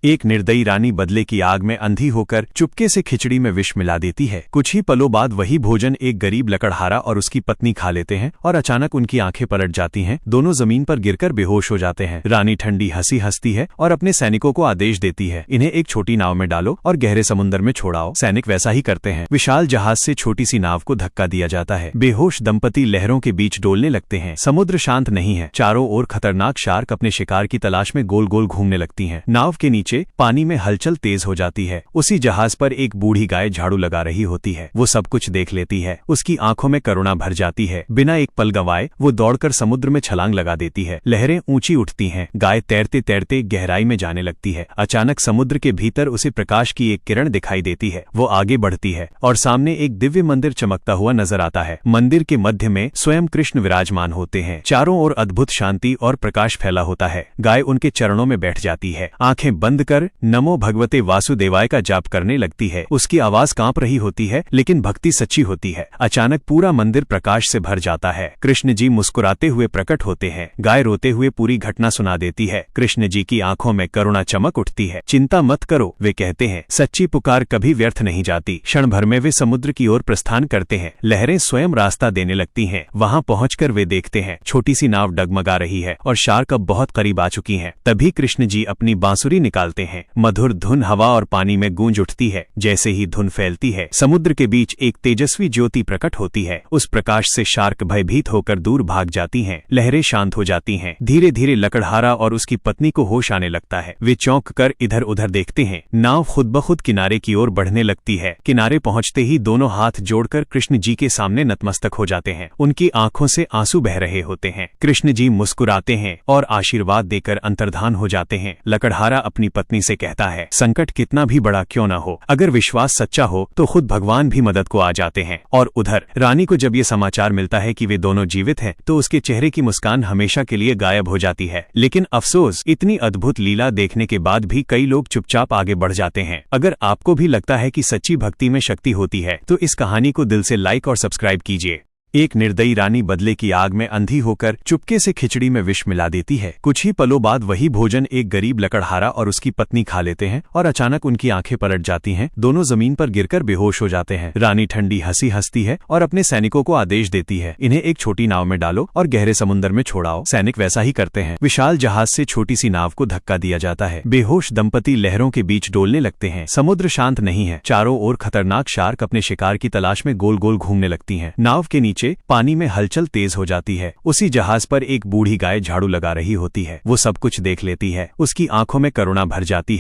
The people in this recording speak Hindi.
एक निर्दयी रानी बदले की आग में अंधी होकर चुपके से खिचड़ी में विष मिला देती है। कुछ ही पलों बाद वही भोजन एक गरीब लकड़हारा और उसकी पत्नी खा लेते हैं और अचानक उनकी आंखें पलट जाती हैं। दोनों जमीन पर गिरकर बेहोश हो जाते हैं। रानी ठंडी हंसी हंसती है और अपने सैनिकों को आदेश देती है, इन्हें एक छोटी नाव में डालो और गहरे समुद्र में छोड़ाओ। सैनिक वैसा ही करते हैं। विशाल जहाज से छोटी सी नाव को धक्का दिया जाता है। बेहोश दंपति लहरों के बीच डोलने लगते हैं। समुद्र शांत नहीं है। चारों ओर खतरनाक शार्क अपने शिकार की तलाश में गोल गोल घूमने लगती हैं। नाव के नीचे पानी में हलचल तेज हो जाती है। उसी जहाज पर एक बूढ़ी गाय झाड़ू लगा रही होती है। वो सब कुछ देख लेती है। उसकी आंखों में करुणा भर जाती है। बिना एक पल गंवाए वो दौड़कर समुद्र में छलांग लगा देती है। लहरें ऊंची उठती हैं। गाय तैरते तैरते गहराई में जाने लगती है। अचानक समुद्र के भीतर उसे प्रकाश की एक किरण दिखाई देती है। वो आगे बढ़ती है और सामने एक दिव्य मंदिर चमकता हुआ नजर आता है। मंदिर के मध्य में स्वयं कृष्ण विराजमान होते हैं। चारों ओर अद्भुत शांति और प्रकाश फैला होता है। गाय उनके चरणों में बैठ जाती है। आंखें बंद कर नमो भगवते वासुदेवाय का जाप करने लगती है। उसकी आवाज कांप रही होती है, लेकिन भक्ति सच्ची होती है। अचानक पूरा मंदिर प्रकाश से भर जाता है। कृष्ण जी मुस्कुराते हुए प्रकट होते हैं। गाय रोते हुए पूरी घटना सुना देती है। कृष्ण जी की आंखों में करुणा चमक उठती है। चिंता मत करो, वे कहते हैं, सच्ची पुकार कभी व्यर्थ नहीं जाती। क्षण भर में वे समुद्र की ओर प्रस्थान करते हैं। लहरें स्वयं रास्ता देने लगती हैं। वहां पहुंचकर वे देखते हैं छोटी सी नाव डगमगा रही है और शार्क अब बहुत करीब आ चुकी हैं। तभी कृष्ण जी अपनी बांसुरी निकालते हैं। मधुर धुन हवा और पानी में गूंज उठती है। जैसे ही धुन फैलती है, समुद्र के बीच एक तेजस्वी ज्योति प्रकट होती है। उस प्रकाश से शार्क भयभीत होकर दूर भाग जाती हैं। लहरें शांत हो जाती हैं। धीरे धीरे लकड़हारा और उसकी पत्नी को होश आने लगता है। वे चौंक कर इधर उधर देखते हैं। नाव खुद ब खुद किनारे की ओर बढ़ने लगती है। किनारे पहुंचते ही दोनों हाथ जोड़कर कृष्ण जी के सामने नतमस्तक हो जाते हैं। उनकी आंखों से आंसू बह रहे होते हैं। कृष्ण जी मुस्कुराते हैं और आशीर्वाद देकर अंतर्धान हो जाते हैं। लकड़हारा अपनी पत्नी से कहता है, संकट कितना भी बड़ा क्यों न हो, अगर विश्वास सच्चा हो तो खुद भगवान भी मदद को आ जाते हैं। और उधर रानी को जब ये समाचार मिलता है कि वे दोनों जीवित हैं, तो उसके चेहरे की मुस्कान हमेशा के लिए गायब हो जाती है। लेकिन अफसोस, इतनी अद्भुत लीला देखने के बाद भी कई लोग चुपचाप आगे बढ़ जाते हैं। अगर आपको भी लगता है कि सच्ची भक्ति में शक्ति होती है, तो इस कहानी को दिल से लाइक और सब्सक्राइब कीजिए। एक निर्दयी रानी बदले की आग में अंधी होकर चुपके से खिचड़ी में विष मिला देती है। कुछ ही पलों बाद वही भोजन एक गरीब लकड़हारा और उसकी पत्नी खा लेते हैं और अचानक उनकी आंखें पलट जाती हैं। दोनों जमीन पर गिरकर बेहोश हो जाते हैं। रानी ठंडी हंसी हंसती है और अपने सैनिकों को आदेश देती है, इन्हें एक छोटी नाव में डालो और गहरे समुद्र में छोड़ाओ। सैनिक वैसा ही करते हैं। विशाल जहाज से छोटी सी नाव को धक्का दिया जाता है। बेहोश दंपति लहरों के बीच डोलने लगते हैं। समुद्र शांत नहीं है। चारों ओर खतरनाक शार्क अपने शिकार की तलाश में गोल गोल घूमने लगती हैं। नाव के नीचे पानी में हलचल तेज हो जाती है। उसी जहाज पर एक बूढ़ी गाय झाड़ू लगा रही होती है। वो सब कुछ देख लेती है। उसकी आंखों में करुणा भर जाती है।